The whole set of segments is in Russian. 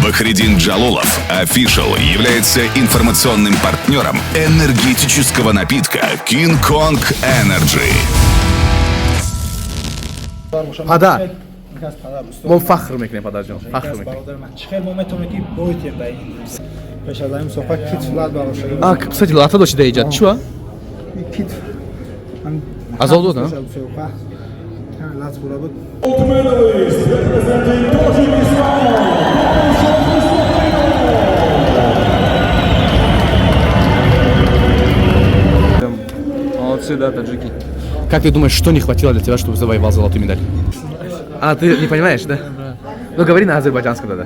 Фахриддин Джалолов, official, является информационным партнером энергетического напитка King Kong Energy. پدر ما فخر میکنیم پدر جان، فخر میکنیم. Кстати, лата дочь доедет, чего? А золото, да? Молодцы, да, таджики. Как ты думаешь, что не хватило для тебя, чтобы завоевал золотую медаль? А, ты не понимаешь, да? Ну говори на азербайджанском тогда.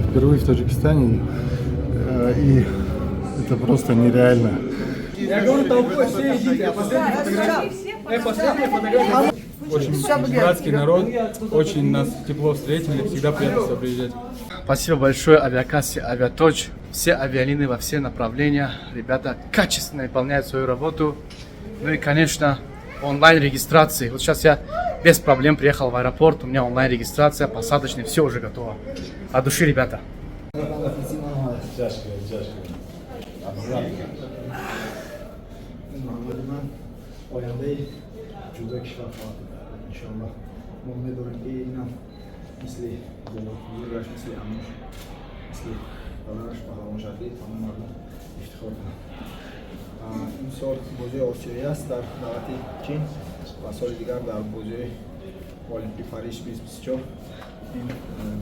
Впервые в Таджикистане, и это просто нереально. Очень братский народ, очень нас тепло встретили, всегда приятно сюда приезжать. Спасибо большое авиакассе «Авиаточ». Все авиалинии во все направления. Ребята качественно выполняют свою работу. Ну и, конечно, онлайн-регистрации. Вот сейчас я без проблем приехал в аэропорт. У меня онлайн-регистрация, посадочная, все уже готово. От души, ребята. امسال بازی آسیایی است در دعوت چین و سال دیگر در بازی المپیک پاریس 2024 این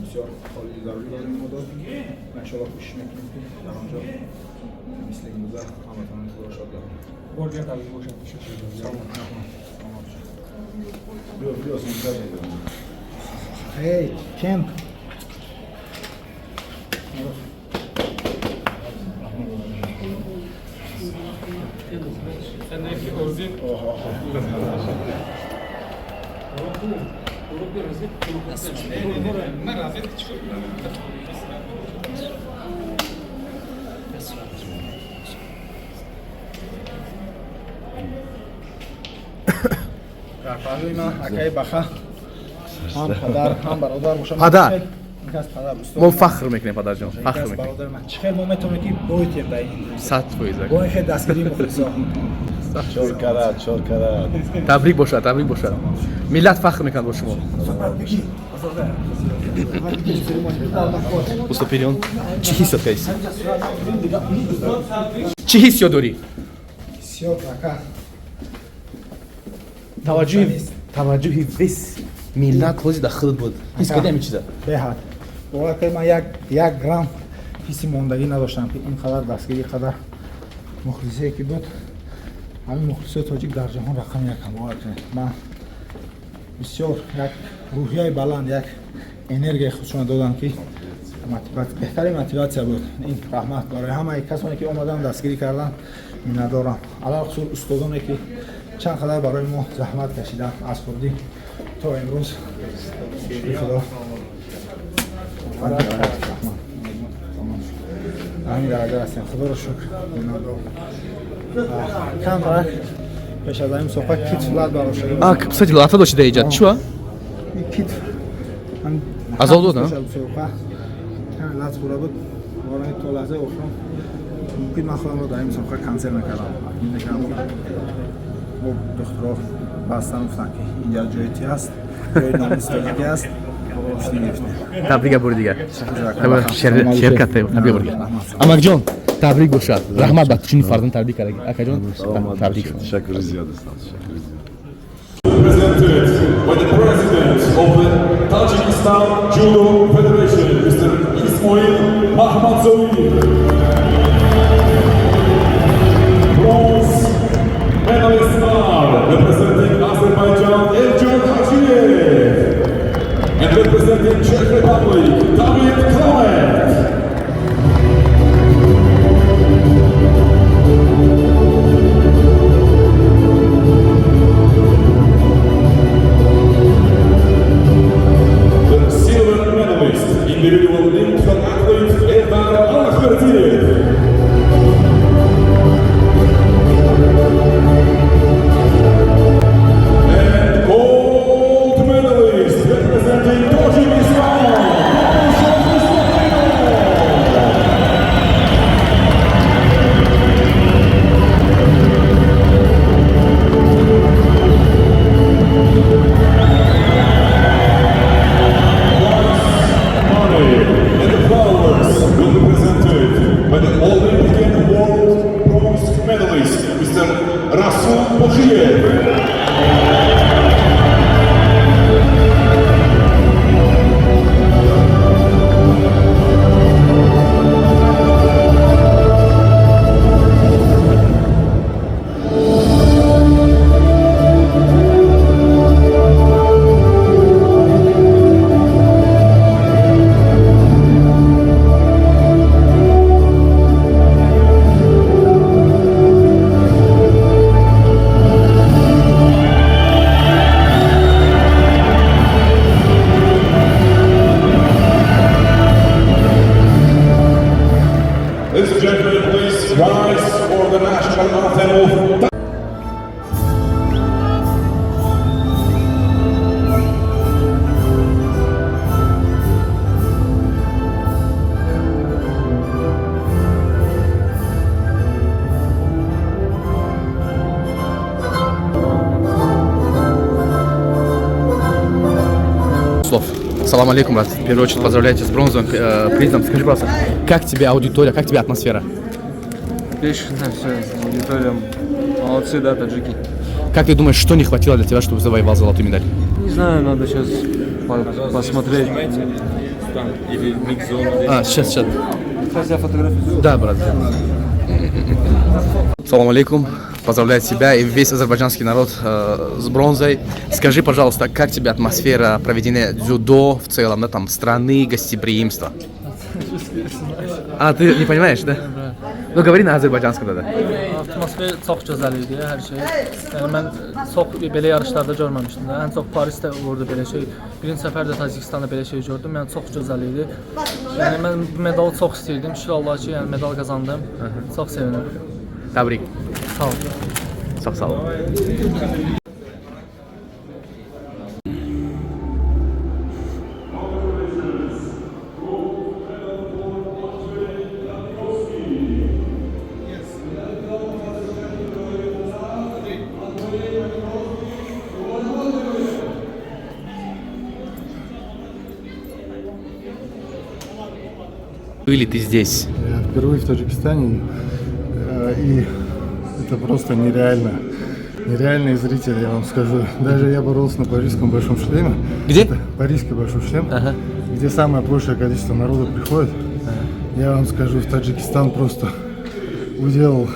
بسیار حال ضروری برای ما داد و انشاءالله کوشش میکنیم که در آنجا مثل این روزا همتون خدا شاد باشید. Borger tabii bu şekilde. Hey, Ken. پدر ما فخر میکنیم پدر جان، فخر میکنیم. چخیر ما میتونیم که بایدیم در این 100 فایزه. با این خیلی دستگیری مخلصا. تبریک باشد، تبریک باشد. ملت فخر میکنن با شما. Уступил. چی حس کیس؟ چی حس داری؟ بسیار رکا. توجهی ویس ملت خودی داخل بود. حس کردی چیزا؟ بهت. واقعا که من یک گرم حسی ماندگی نداشتم که این قدر دستگیری قدر مخلصی که بود. همین مخلصی تاجیک در جهان رقم یکم. واقعا من بسیار یک روحیه بلند، یک انرژی خودشون دادن که بهترین موتیواسیا بود. این رحمت برای همه کسانی که اومدن دستگیری کردن می‌ندارم. علاوه خصوص استادانی که چند قدر برای ما زحمت کشیدن از خودی تا امروز. خدا همین درجه هستیم. خدا رو شکر. کم برای پیش از این صحبت کیت فلات باشه. Кстати, лата дочь доедет, чего? کیت А золото, да? همین لات پورا بود. وارد تا لحظه آخر ممکن من خودم رو در این مسابقه کنسل نکردم. این نکردم با دخترها بستن گفتن که اینجا جای تی است، جای نامستانگی است. تبریک بر دیگه. شرکت تبریک بر. Амакҷон, تبریک باشد. رحمت بر چنین فردان تبریک کرد. Акаҷон, تبریک. Teşekkür ediyoruz. Presented by the President of the Tajikistan Judo Federation, Mr. Ismoil Mahmadzoviyev. Bronze medalist are representing Azerbaijan, Eljon Hajiyev, and representing Czech Republic, David Klemet. Individual individual athlete Eldar Alakberdiyev. And gold medalist representing Tajikistan. Салам алейкум, брат. В первую очередь поздравляю тебя с бронзовым призом. Скажи, пожалуйста, как тебе аудитория, как тебе атмосфера? Бешеная все, аудитория. Молодцы, да, таджики. Как ты думаешь, что не хватило для тебя, чтобы завоевал золотую медаль? Не знаю, надо сейчас посмотреть. Или микс-зону. Сейчас. Хотя фотографию. Да, брат. Салам алейкум. Поздравляю тебя и весь азербайджанский народ с бронзой. Скажи, пожалуйста, как тебе атмосфера проведения дзюдо в целом, да, там, страны, гостеприимства? А, ты не понимаешь, да? Ну, говори на азербайджанском тогда. Atmosfer çox gözəl idi, hər şey. Yəni mən çox belə yarışlarda görməmişdim də. Ən çox Parisdə olurdu belə şey. Birinci səfər də Tacikistanda belə şey gördüm. Yəni çox gözəl idi. Yəni mən bu medalı çox istəyirdim. Şükür Allah ki, yəni medal qazandım. Çox sevinirəm. Təbrik. Sağ ol. Çox sağ ol. Были ты здесь? Я впервые в Таджикистане, и это просто нереально. Нереальные зрители, я вам скажу. Даже я боролся на парижском большом шлеме. Где? Это парижский большой шлем, где самое большее количество народа приходит. Я вам скажу, в Таджикистан просто уделал.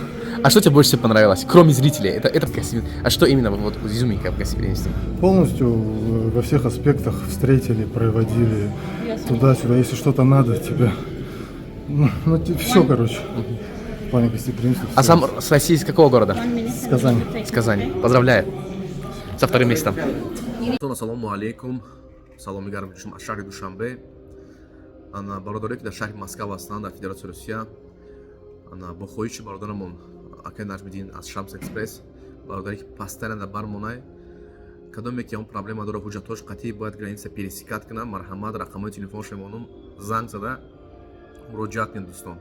А что тебе больше всего понравилось, кроме зрителей? Это а что именно вот изюминка в гостеприимстве? Полностью во всех аспектах встретили, проводили туда-сюда. Если что-то надо, тебе... все, короче. В плане гостеприимства. А сам с России из какого города? С Казани. С Казани. Поздравляю. Со вторым местом. Ассаламу алейкум. Салом мигарам ки шаҳри Душанбе. Ана бародаре ки дар шаҳри Москва ҳастанд дар Федератсияи Русия. Ана бо хоҳиши бародарамон Акай Наҷмиддин аз Шамс Экспресс бародаре ки пастара дар бармонай. Кадоме ки он проблема дора ҳуҷҷатош қатъӣ бояд граница пересекат кунам. Марҳамат рақамои телефон шумонум занг зада муроҷиат кунед дӯстон.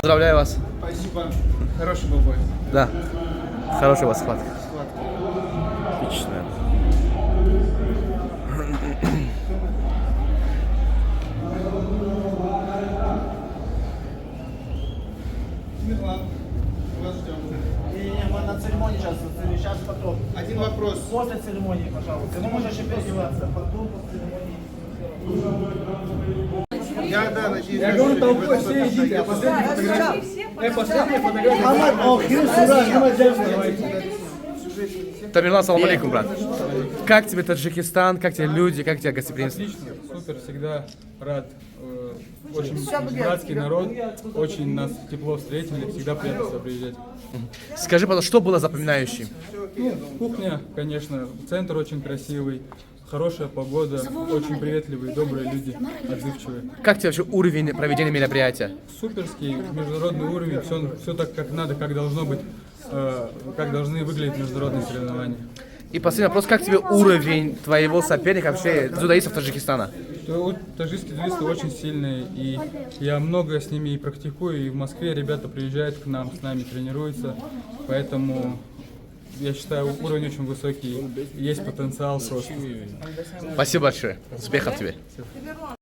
Поздравляю вас. Спасибо. Хороший был бой. Да. Хорошая у вас схватка. Отличная. Мы на церемонии сейчас потом. Один вопрос. После церемонии, пожалуйста. Ты можешь и переодеваться. Потом после церемонии. Я говорю, толпой все идите, а последняя фотография. Тамерлан, салам алейкум, брат. Как тебе Таджикистан, как тебе люди, как тебе гостеприимство? Отлично, супер, всегда рад. Очень братский народ, очень нас тепло встретили, всегда приятно сюда приезжать. Скажи, пожалуйста, что было запоминающим? Кухня, конечно, центр очень красивый, хорошая погода, очень приветливые, добрые люди, отзывчивые. Как тебе вообще уровень проведения мероприятия? Суперский международный уровень, все так, как надо, как должно быть, как должны выглядеть международные соревнования. И последний вопрос, как тебе уровень твоего соперника, вообще дзюдоистов Таджикистана? Таджикские дзюдоисты очень сильные, и я много с ними и практикую, и в Москве ребята приезжают к нам, с нами тренируются, поэтому я считаю, уровень очень высокий, есть потенциал просто. Спасибо большое. Успехов тебе.